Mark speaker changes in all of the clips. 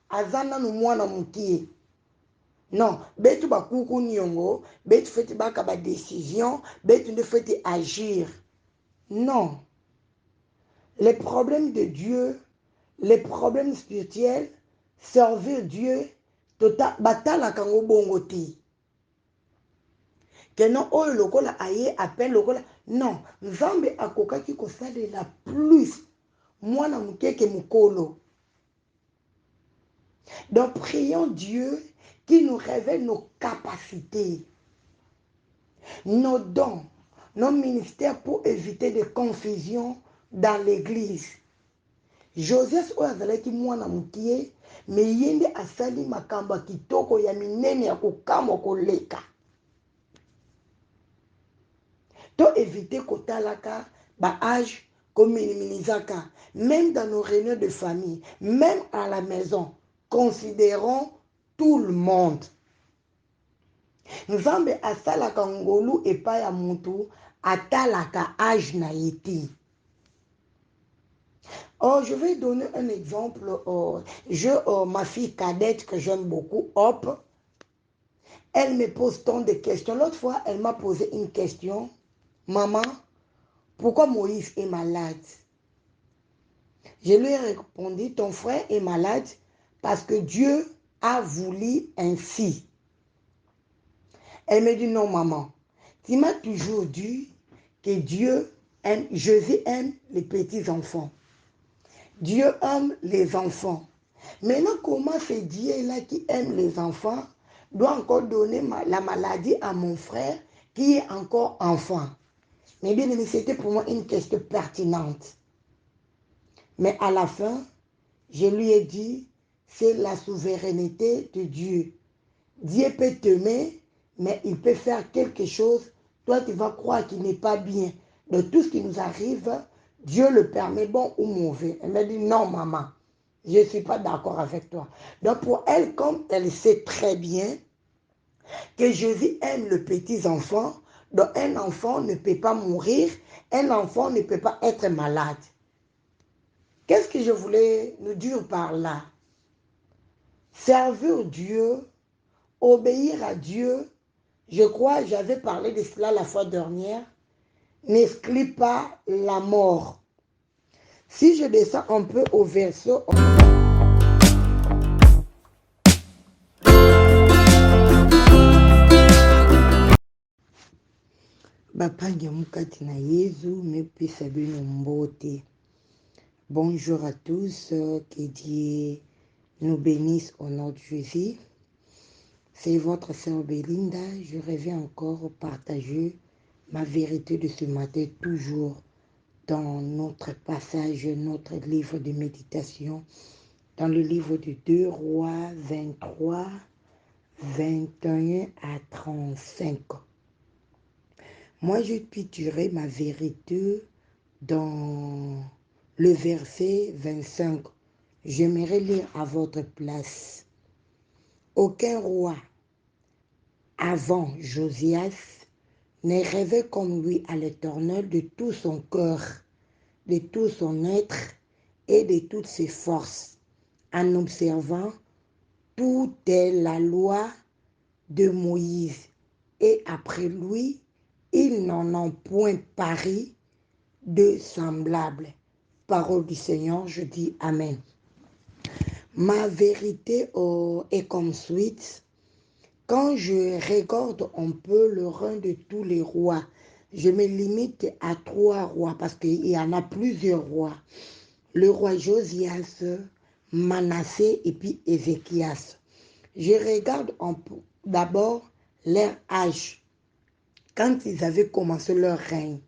Speaker 1: azana no mwana mukie. Non, betu ba kuku nyongo, betu feti baka ba décision, betu ne feti agir. Non. Les problèmes de Dieu, les problèmes spirituels, servir Dieu, tota batala kango bongo ti. Que non, oh lokola aye appelle lokola. Non, Nzambe akokaki kosalela plus. Mwana mukeke mukolo. Donc prions Dieu qui nous révèle nos capacités, nos dons, nos ministères pour éviter des confusions dans l'église. Joseph oazalaki mwana mukie, me yende asali makamba kitoko ya minene ya kokamo koleka. To éviter kotalaka ba âge comme minimizaka, même dans nos réunions de famille, même à la maison, considérons tout le monde. Nzambe asalaka ngolu epai ya mutu atalaka âge na yeti. Oh, je vais donner un exemple. Ma fille cadette que j'aime beaucoup, Hop, elle me pose tant de questions. L'autre fois, elle m'a posé une question. Maman, pourquoi Moïse est malade? Je lui ai répondu, ton frère est malade parce que Dieu a voulu ainsi. Elle me dit, non maman, tu m'as toujours dit que Jésus aime les petits enfants. Dieu aime les enfants. Maintenant, comment ce Dieu-là qui aime les enfants doit encore donner la maladie à mon frère qui est encore enfant? Mais bien aimé, c'était pour moi une question pertinente. Mais à la fin, je lui ai dit, c'est la souveraineté de Dieu. Dieu peut t'aimer, mais il peut faire quelque chose. Toi, tu vas croire qu'il n'est pas bien. De tout ce qui nous arrive, Dieu le permet, bon ou mauvais. Elle m'a dit, non, maman, je ne suis pas d'accord avec toi. Donc, pour elle, comme elle sait très bien que Jésus aime les petits enfants, donc un enfant ne peut pas mourir, un enfant ne peut pas être malade. Qu'est-ce que je voulais nous dire par là? Servir Dieu, obéir à Dieu, je crois, j'avais parlé de cela la fois dernière, n'exclut pas la mort. Si je descends un peu au verset... Bonjour à tous, que Dieu nous bénisse au nom de Jésus. C'est votre sœur Belinda. Je reviens encore partager ma vérité de ce matin, toujours dans notre passage, notre livre de méditation, dans le livre de 2 Rois 23, 21 à 35. Moi, je picturerai ma vérité dans le verset 25. J'aimerais lire à votre place. Aucun roi avant Josias ne rêvait comme lui à l'Éternel de tout son cœur, de tout son être et de toutes ses forces, en observant toute la loi de Moïse. Et après lui, ils n'en ont point paru de semblable. Parole du Seigneur, je dis Amen. Ma vérité est comme suite. Quand je regarde un peu le règne de tous les rois, je me limite à 3 rois parce qu'il y en a plusieurs rois. Le roi Josias, Manassé et puis Ézéchias. Je regarde d'abord leur âge, quand ils avaient commencé leur règne.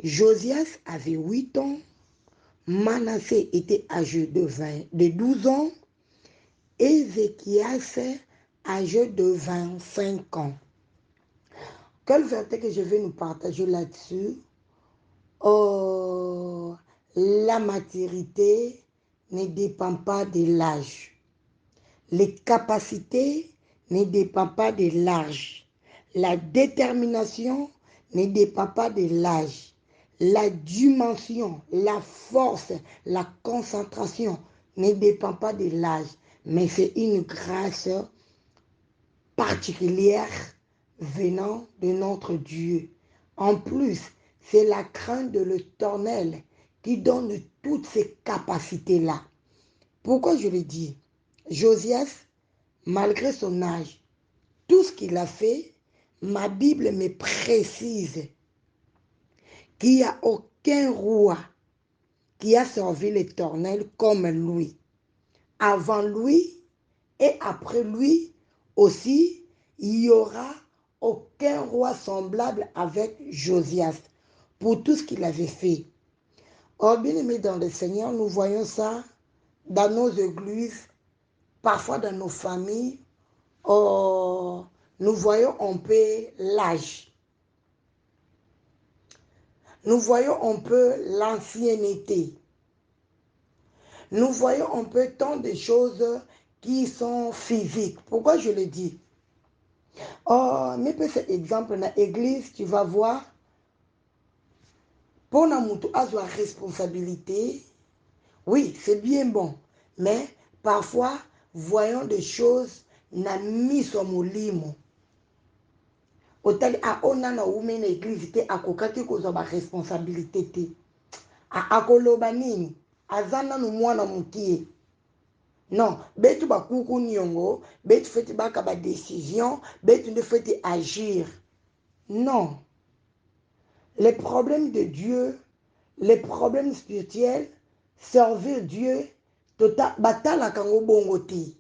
Speaker 1: Josias avait 8 ans, Manassé était âgé de 12 ans, Ézéchias âgé de 25 ans. Quel verset que je vais nous partager là-dessus? La maturité ne dépend pas de l'âge. Les capacités ne dépendent pas de l'âge. La détermination ne dépend pas de l'âge. La dimension, la force, la concentration ne dépend pas de l'âge. mais c'est une grâce particulière venant de notre Dieu. En plus, c'est la crainte de l'Éternel qui donne toutes ces capacités-là. Pourquoi je le dis? Josias, malgré son âge, tout ce qu'il a fait, ma Bible me précise qu'il n'y a aucun roi qui a servi l'Éternel comme lui. Avant lui et après lui aussi, il n'y aura aucun roi semblable avec Josias pour tout ce qu'il avait fait. Or, bien aimé dans le Seigneur, nous voyons ça dans nos églises, parfois dans nos familles. Or, nous voyons un peu l'âge. Nous voyons un peu l'ancienneté. Nous voyons un peu tant de choses qui sont physiques. Pourquoi je le dis? Oh, mais pour cet exemple, dans l'église, tu vas voir, pour nous avoir responsabilité, oui, c'est bien bon, mais parfois, voyons des choses na mis sur mon limo. Autant à on a une église te akokaki kozwa responsabilité te. A akoloba nini? Azana no mwana mukie. Non, betu ba kuku nyongo, betu feti baka ba décision, betu ne feti agir. Non. Les problèmes de Dieu, les problèmes spirituels, servir Dieu, tota batala kango bongo ti.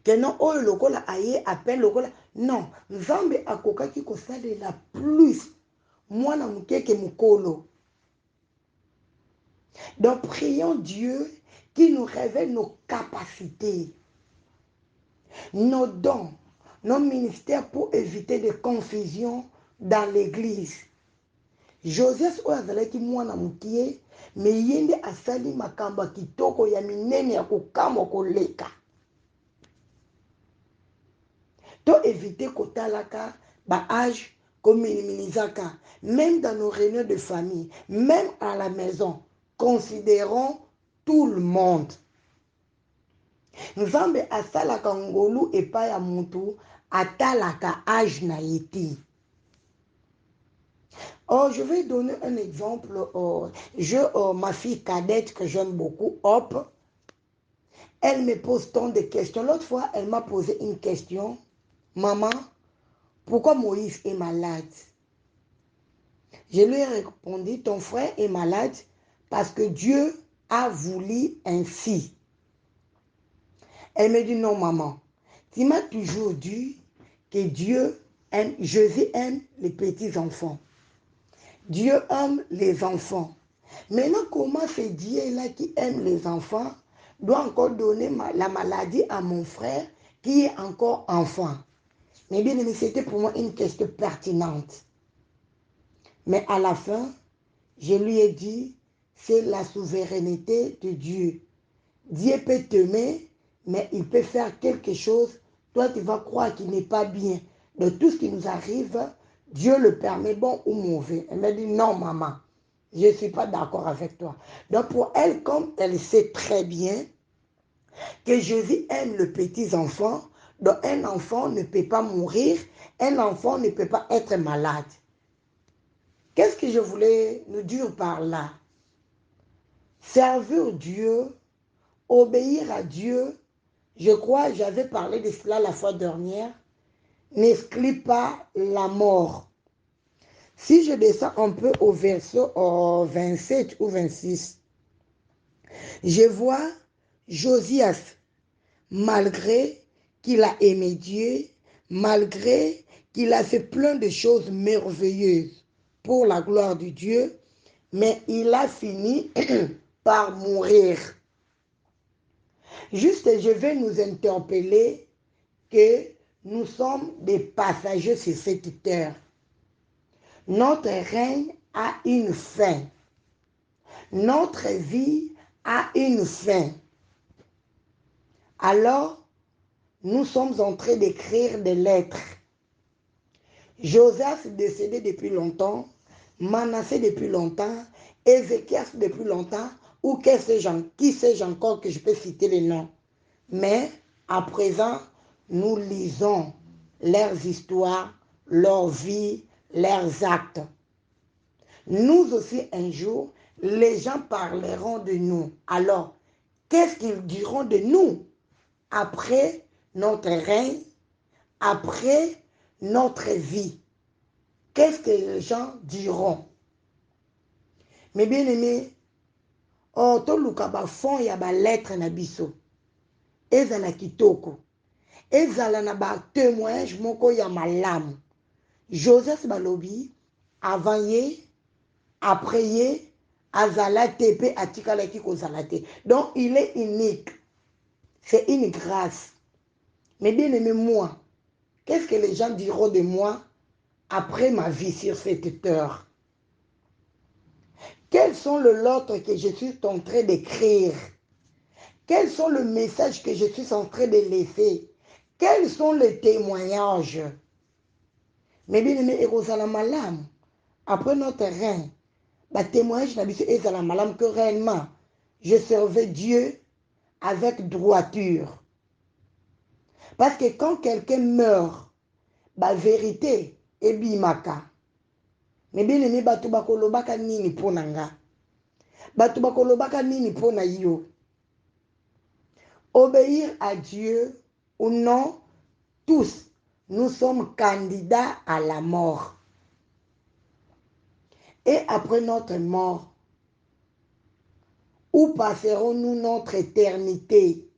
Speaker 1: Que non, oh lokola aye appel lokola. Non, Nzambe akokaki kosalela plus. Mwana mukeke mukolo. Donc prions Dieu qui nous révèle nos capacités, nos dons, nos ministères pour éviter des confusions dans l'église. Joseph oazalaki mwana mukie, me yende asali makamba kitoko ya minene ya kokamba koleka. To éviter kotalaka ba âge comme minimizaka, même dans nos réunions de famille, même à la maison, considérons tout le monde. Nzambe asalaka ngolu epai ya mutu atalaka âge na yeti. Oh, je vais donner un exemple. Ma fille cadette que j'aime beaucoup, Hop, elle me pose tant de questions. L'autre fois, elle m'a posé une question. Maman, pourquoi Moïse est malade? Je lui ai répondu, ton frère est malade parce que Dieu a voulu ainsi. Elle me dit, non maman, tu m'as toujours dit que Jésus aime les petits enfants. Dieu aime les enfants. Maintenant, comment ce Dieu-là qui aime les enfants doit encore donner la maladie à mon frère qui est encore enfant? Mais bien aimé, c'était pour moi une question pertinente. Mais à la fin, je lui ai dit, c'est la souveraineté de Dieu. Dieu peut t'aimer, mais il peut faire quelque chose. Toi, tu vas croire qu'il n'est pas bien. De tout ce qui nous arrive, Dieu le permet, bon ou mauvais. Elle m'a dit, non, maman, je ne suis pas d'accord avec toi. Donc, pour elle, comme elle sait très bien que Jésus aime les petits enfants, donc un enfant ne peut pas mourir, un enfant ne peut pas être malade. Qu'est-ce que je voulais nous dire par là? Servir Dieu, obéir à Dieu, je crois, j'avais parlé de cela la fois dernière, n'exclut pas la mort. Si je descends un peu au verset 27 ou 26, je vois Josias, malgré qu'il a aimé Dieu, malgré qu'il a fait plein de choses merveilleuses pour la gloire de Dieu, mais il a fini par mourir. Juste, je vais nous interpeller que nous sommes des passagers sur cette terre. Notre règne a une fin. Notre vie a une fin. Alors, nous sommes en train d'écrire des lettres. Joseph décédé depuis longtemps, Manassé depuis longtemps, Ézéchias depuis longtemps. ou qui sais-je encore que je peux citer les noms. Mais à présent, nous lisons leurs histoires, leurs vies, leurs actes. Nous aussi, un jour, les gens parleront de nous. Alors, qu'est-ce qu'ils diront de nous après notre règne, après notre vie? Qu'est-ce que les gens diront? Mes bien-aimés, toluka bafond ya lettre na biso. Ezala kitoko. Ezala na témoignage moko ya malamu. Joseph balobi, avant ye, après ye, azala tepe atikala ki kozala te. Donc il est unique. C'est une grâce. Mais bien aimé moi, qu'est-ce que les gens diront de moi après ma vie sur cette terre? Quels sont les lettres que je suis en train d'écrire? Quels sont les messages que je suis en train de laisser? Quels sont les témoignages? Mais bien aimé, Erosala Malam, après notre règne, le témoignage n'a pas été Malam que réellement, je servais Dieu avec droiture. Parce que quand quelqu'un meurt, la vérité est bimaka. Mais bien aimé, batu bakolobaka nini ponanga. Batu bakolobaka nini pona yo. Obéir à Dieu ou non, tous, nous sommes candidats à la mort. Et après notre mort, où passerons-nous notre éternité?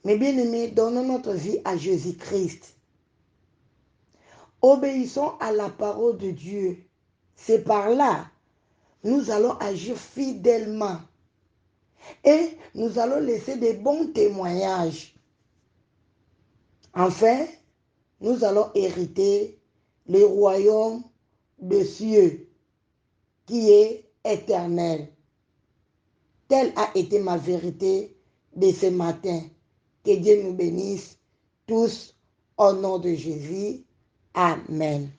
Speaker 1: Mais bien aimés, donnons notre vie à Jésus-Christ. Obéissons à la parole de Dieu. C'est par là, nous allons agir fidèlement. Et nous allons laisser des bons témoignages. Enfin, nous allons hériter le royaume des cieux qui est éternel. Telle a été ma vérité de ce matin. Que Dieu nous bénisse tous au nom de Jésus. Amen.